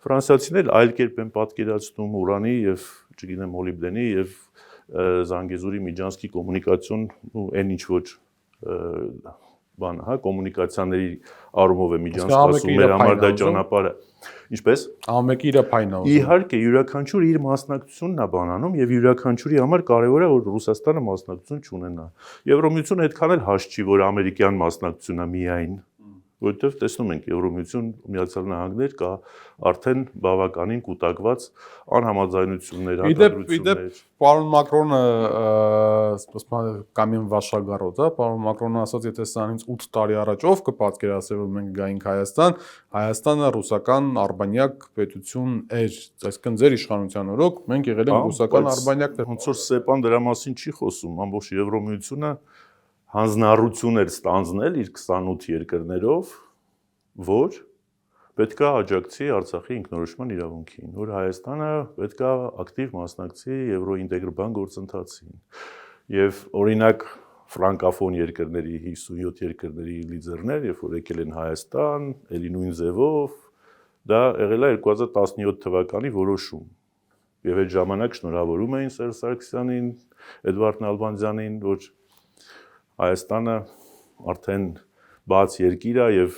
Ֆրանսիացիներն այլ կերպ են պատկերացնում ուրանի եւ, չգիտեմ, մոլիբդենի եւ Զանգեզուրի միջանցքի կոմունիկացիոն ու այն ինչ որ բանը, հա, կոմունիկացիաների առումով է միջանցկացում մեր համար դա ճանապարհը։ Ինչպես։ Ամենը իր փայնն է։ Իհարկե, յուրաքանչյուր իր մասնակցությունն է բանանում եւ յուրաքանչյուրի համար կարեւոր է որ Ռուսաստանը մասնակցություն չունենա։ Եվրոմիությունը այդքան էլ հաշ չի որ ամերիկյան մասնակցությունն է միայն, որովհետեւ տեսնում ենք Եվրոմիություն Միացյալ Նահանգներ կա արդեն բավականին կուտակված անհամաձայնություններ, հակադրություններ։ Պարոն Մակրոնը կամ վաշագարոտ, հա, պարոն Մակրոնը ասաց, եթե սրանից 8 տարի առաջ ով կպատկերացրեր որ մենք գայինք Հայաստան, Հայաստանը ռուսական արբանյակ պետություն էր, այսինքն ձեր իշխանության օրոք մենք եղել ենք ռուսական արբանյակներ։ Ոնց որ Սեպան դրա մասին չի խոսում, ամբողջ Եվրոմիությունը հանձնառություն էր ստանձնել իր 28 երկրներով, որ պետքա աջակցի Արցախի ինքնորոշման իրավունքին, որ Հայաստանը պետքա ակտիվ մասնակցի եվրոինտեգրման գործընթացին։ Եվ օրինակ ֆրանկաֆոն երկրների 57 երկրների լիդերներ, երբ որ եկել են Հայաստան, ելի նույն ձևով, դա եղել է 2017 թվականի որոշում։ Եվ այդ ժամանակ շնորհավորում էին Սերժ Սարգսյանին, Էդվարդ Նալբանդյանին, որ Հայաստանը արդեն բաց երկիր է եւ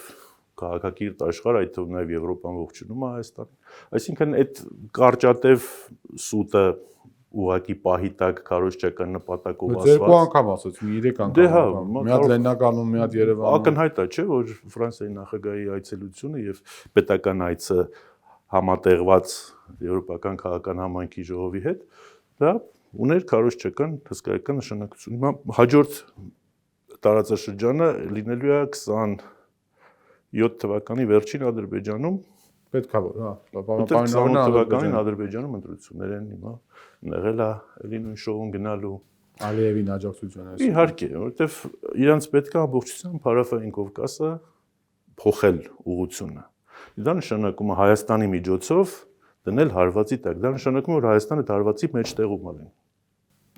քաղաքակիրթ աշխարհ, այդ թվում նաեւ Եվրոպան ողջունում է Հայաստանին։ Այսինքն այդ կարճատև սուտը ուղակի պահի տակ քարոզչական նպատակով ասված։ Երկու անգամ ասաց, 3 անգամ։ Դե հա, մի հատ Լեննագանում, մի հատ Երևանում։ Ակնհայտ է, չէ, որ Ֆրանսիայի նախագահի այցելությունը եւ պետական այցը համատեղված եվրոպական քաղաքական համայնքի ժողովի հետ, դա ուներ քարոզչական հսկայական նշանակություն։ Հիմա հաջորդ տարածաշրջանը լինելու է 27 թվականի վերջին Ադրբեջանում պետքա որ, հա, 28 թվականին Ադրբեջանում ընտրություններ են հիմա եղել է էլի նույն շոուն գնալու Ալիևին աջակցությունը։ Իհարկե, որովհետև իրանց պետք է ամբողջությամբ հարավային Կովկասը փոխել ուղղությունը։ Դա նշանակում է Հայաստանի միջոցով դնել հարվածի տակ։ Դա նշանակում է որ Հայաստանը հարվածի մեջտեղում է լինի։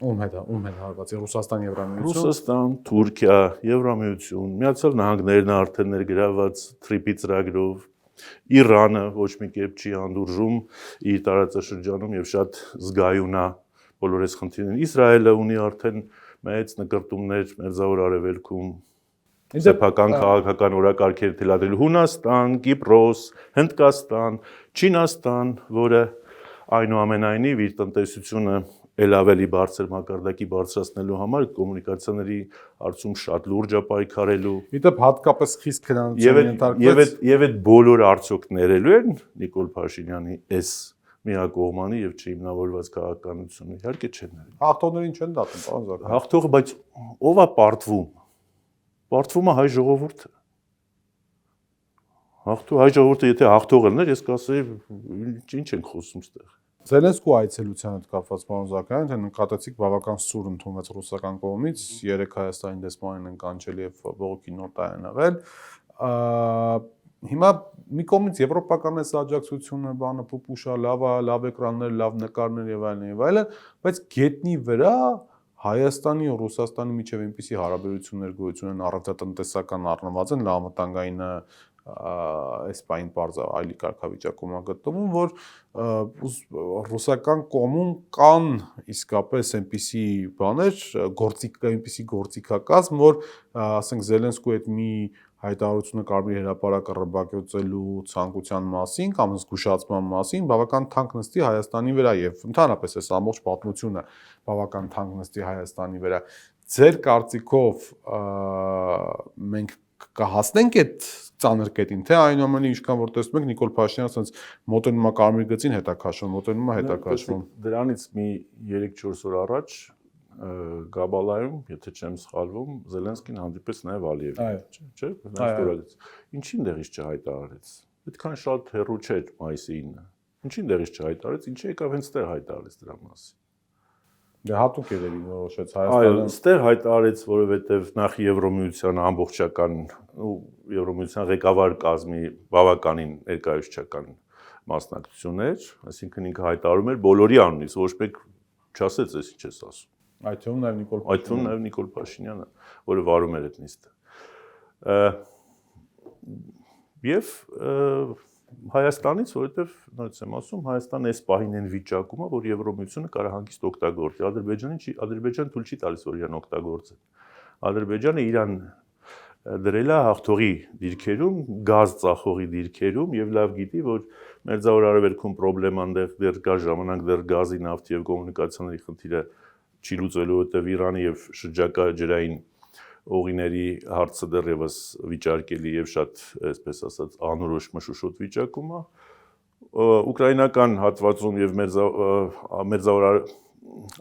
Ում հետ հարվածի Ռուսաստան, Եվրամիություն։ Ռուսաստան, Թուրքիա, Եվրամիություն, Միացյալ Նահանգներն արդեն ներգրաված TRIP-ի ծրագրով, Իրանը ոչ մի կերպ չի հանդուրժում իր տարածաշրջանում եւ շատ զգայուն է բոլոր այս խնդիրներն։ Իսրայելը ունի արդեն մեծ նկարտումներ Մերձավոր Արևելքում, սեփական քաղաքական օրակարգեր թելադրել Հունաստան, Կիպրոս, Հնդկաստան, Չինաստան, որը այնուամենայնիվ իր տնտեսությունը ել ավելի բարձր մակարդակի բարձրացնելու համար կոմունիկացիաների հարցում շատ լուրջ է պայքարելու։ Իդեպ հատկապես խիստ քննադատության ենթարկվեց։ Եվ այդ բոլոր արդյոք ներելու են Նիկոլ Փաշինյանի այս միակողմանի եւ չհիմնավորված քաղաքականությունը։ Իհարկե չեն ներելու։ Հաղթողներին չեն դատում, պարոն Զաքարյան։ Հաղթողը, բայց ով է պարտվում։ Պարտվում է հայ ժողովուրդը։ Հայ ժողովուրդը եթե հաղթող լիներ, ես կասեի, ինչ ենք խոսում այդտեղ։ Զելենսկու այցելության հետ կապված պարոն Զաքարյան, թե նկատեցիք բավական սուր ընդունվեց ռուսական կողմից, 3 Հայաստանի դեսպանին են կանչել եւ բողոքի նոր տան եղել։ Հիմա մի կողմից եվրոպական այս աջակցությունը, բանը փուփուշա, լավ էկրաններ, լավ նկարներ եւ այլն, բայց գետնի վրա Հայաստանի ու Ռուսաստանի միջև այնպիսի հարաբերություններ գոյություն են առողջատնտեսական առնվազն լավատանգային այս պայն բարձր այլի կարգավիճակում է գտնվում, որ ռուսական կողմում կան իսկապես այնպիսի բաներ, այնպիսի գործիքակազմ, որ ասենք Զելենսկու այդ մի հայտարարությունը Կարմիր հրապարակը ռմբակոծելու ցանկության մասին կամ զգուշացման մասին բավական թանկ նստի Հայաստանի վրա եւ ընդհանրապես այս ամբողջ պատմությունը բավական թանկ նստի Հայաստանի վրա։ Ձեր կարծիքով մենք կհասնենք այդ ծանր կետին, թե այնուամենայնիվ ինչքան որ տեսնում եք Նիկոլ Փաշինյանը ասենց մոտենում է Կարմիր գծին հետաքաշվում։ Դրանից մի 3-4 օր առաջ Գաբալայում, եթե չեմ սխալվում, Զելենսկին հանդիպեց նաև Ալիևին, չէ՞, նստորագից։ Ինչին դեղից չհայտարարեց։ Այդքան շատ հեռու չէր մայիսի 9-ը։ Ինչին դեղից չհայտարարեց, ինչի եկավ հենց ստեղ հայտարարեց դրա մասին։ Դե հատուկ երևի որոշեց Հայաստանը։ Այո, ստեղ հայտարարեց, որովհետև նախ Եվրոմիության ամբողջական ու Եվրոմիության ղեկավար կազմի բավականին ներկայացուցչական մասնակցություններ, այսինքն ինքը հայտարարում էր բոլորի անունից, ոչ մեկ չասեց, այս ինչ ես ասում։ Այդ թվում նաև Նիկոլ Փաշինյանը, որը վարում էր այդ նիստը։ Եվ Հայաստանից, որովհետև նույնպես եմ ասում, Հայաստանը այս պահին են վիճակում է, որ Եվրոմիությունը կարող հանգիստ օգտագործի։ Ադրբեջանը թույլ չի տալիս, որ իրան օգտագործեն։ Ադրբեջանը իրան դրել է հաղթողի դիրքերում, գազ ծախողի դիրքերում եւ լավ գիտի, որ Մերձավոր Արևելքում խնդրեմ դեռ կա ժամանակ դեռ գազի, նավթի եւ կոմունիկացիաների խնդիրը չի լուծվելու, որտեղ Իրանի եւ շրջակա ջրային օղիների հարցը դեռևս վիճարկելի եւ շատ, այսպես ասած, անորոշ մշուշոտ վիճակում է։ Ուկրաինական հատվածում եւ Մերձավոր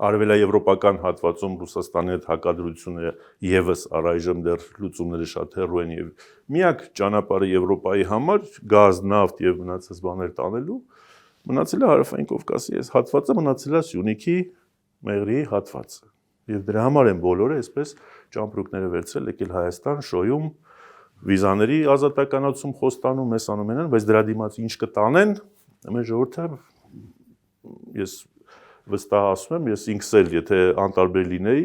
արևելաեվրոպական հատվածում Ռուսաստանի հետ հակադրությունները եւս առայժմ դեռ լուծումները շատ հեռու են եւ միակ ճանապարհը Եվրոպայի համար գազ, նավթ եւ մնացած բաներ տանելու մնացել է Հարավային Կովկասի այս հատվածը, մնացել է Սյունիքի Մեղրիի հատվածը։ Եվ դրա համար են բոլորը այսպես ճամպրուկները վերցրել, եկել Հայաստան, շոյում, վիզաների ազատականացում խոստանում, մեզ անում են, բայց դրա դիմաց ինչ կտանեն, մեր ժողովուրդը ես վստահ ասում եմ, ես ինքս էլ եթե անտարբեր լինեի,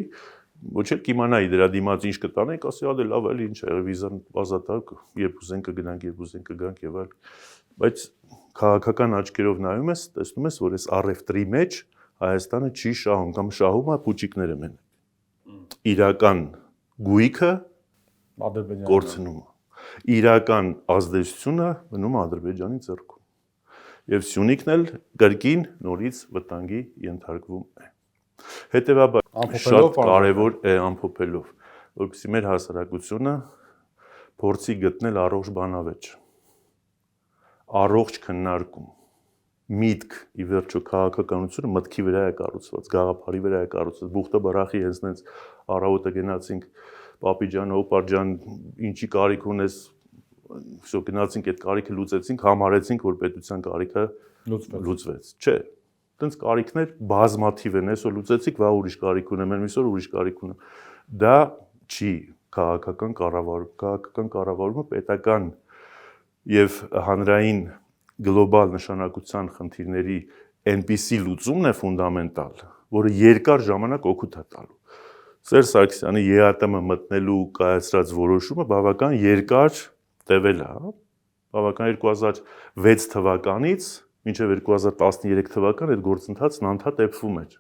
ոչ էլ կիմանայի դրա դիմաց ինչ կտանենք, ասի ադե լավ էլի ինչ է, վիզան ազատակ, երբ ուզենք կգնանք, երբ ուզենք կգանք եւ այլ։ Բայց քաղաքական աչքերով նայում ես, տեսնում ես, որ այս առևտրի մեջ Հայաստանը չի շահում կամ շահում է փուչիկները մենակ։ Իրական գույքը կորցնում է։ Իրական ազդեցությունը մնում է Ադրբեջանի ձեռքում։ Եվ Սյունիքն էլ կրկին նորից վտանգի ենթարկվում է։ Հետևաբար շատ կարևոր է ամփոփելով, որպեսզի մեր հասարակությունը փորձի գտնել առողջ բանավեճ, առողջ քննարկում, միտք, ի վերջո քաղաքականությունը մտքի վրա է կառուցված, գաղափարի վրա է կառուցված, բուխտը բարախի հենց նենց առավոտը գնացինք պապի ջան, օպար ջան, ինչի կարիք ունես, всё գնացինք այդ կարիքը լուծեցինք, համարեցինք, որ պետության կարիքը լուծվեց։ Չէ, տենց կարիքներ բազմաթիվ են, այսօր լուծեցիք, վաղ ուրիշ կարիք ունեմ, այսօր ուրիշ կարիք ունեմ։ Դա չի քաղաքական կառավարումը պետական եւ հանրային գլոբալ նշանակության խնդիրների այնպիսի լուծումն է ֆունդամենտալ, որը երկար ժամանակ օգուտ է տալու։ Սերժ Սարգսյանի ԵԱՏՄ մտնելու կայացրած որոշումը բավական երկար տևել է, բավական 2006 թվականից մինչև 2013 թվական այդ գործընթացն անդադեպվում էր։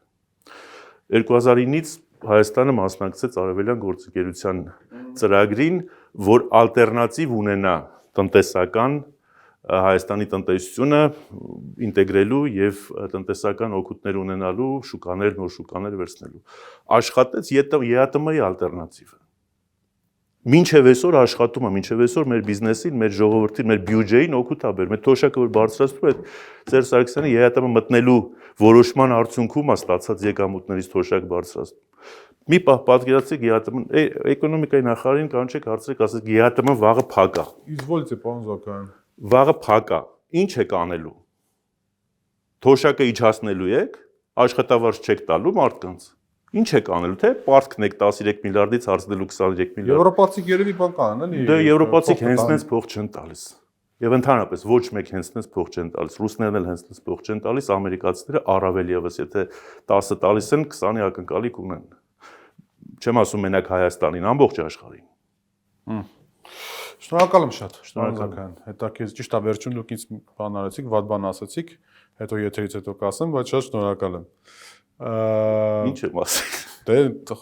2009-ից Հայաստանը մասնակցեց Արևելյան գործընկերության ծրագրին, որ ալտերնատիվ ունենա տնտեսական Հայաստանի տնտեսությունը ինտեգրելու եւ տնտեսական օգուտներ ունենալու, շուկաներ, նոր շուկաներ վերցնելու։ Աշխատեց ԵԱՏՄ-ի ալտերնատիվը։ Մինչև այսօր աշխատում է, մինչև այսօր մեր բիզնեսին, մեր ժողովրդին, մեր բյուջեին օգուտ է բերում։ Այդ թոշակը որ բարձրացնում է, Սերժ Սարգսյանը ԵԱՏՄ մտնելու որոշման արդյունքում է ստացած եկամուտներից թոշակ բարձրացնում։ Մի պահ պատկերացրեք ԵԱՏՄ էկոնոմիկայի նախարարին կանչեք, հարցրեք, ասեք ԵԱՏՄ վաղը փակ է։ Извольте, պարոն Զաքարյան։ Վաղը փակ է։ Ինչ եք անելու։ Թոշակը իջացնելու եք, աշխատավարձ չեք տալու մարդկանց։ Ինչ եք անելու, թե պարտքն եք 13 միլիարդից հարցնելու 23 միլիարդ։ Եվրոպացիք երևի բան կանեն, էլի։ Դե եվրոպացիք հենց փող չեն տալիս։ Եվ ընդհանրապես ոչ մեկ հենց փող չեն տալիս։ Ռուսներն էլ հենց փող չեն տալիս, ամերիկացիները առավել եւս, եթե 10 տալիս են, 20-ի ակնկալիք ունեն։ Չեմ ասում մենակ Հայաստանին, ամբողջ աշխարհին։ Շնորհակալ եմ շատ, պարոն Զաքարյան։ Հետաքրքիր, ճիշտ է, վերջում դուք ինձ բան արեցիք, վատ բան ասացիք, հետո եթերից հետո կասեմ, բայց շատ շնորհակալ եմ։ Ինչ եմ ասել։ Դե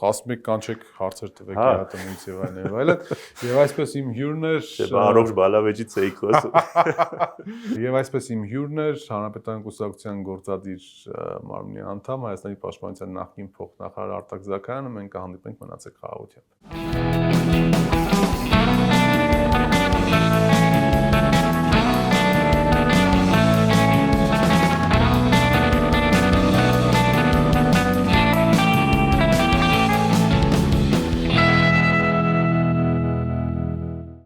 ասում եք կանչեք հարցեր տվեք ԵԱՏՄ-ից եւ այլն եւ այլն։ Եվ այսպես իմ հյուրն էր առողջ բալավեճից էի խոսում։ Եվ այսպես իմ հյուրն էր Հանրապետական կուսակցության գործադիր մարմնի անդամ Հայաստանի Պաշտպանության նախկին փոխնախարար Արտակ Զաքարյանը։ Մենք կհանդիպենք, մնացեք խաղաղությամբ։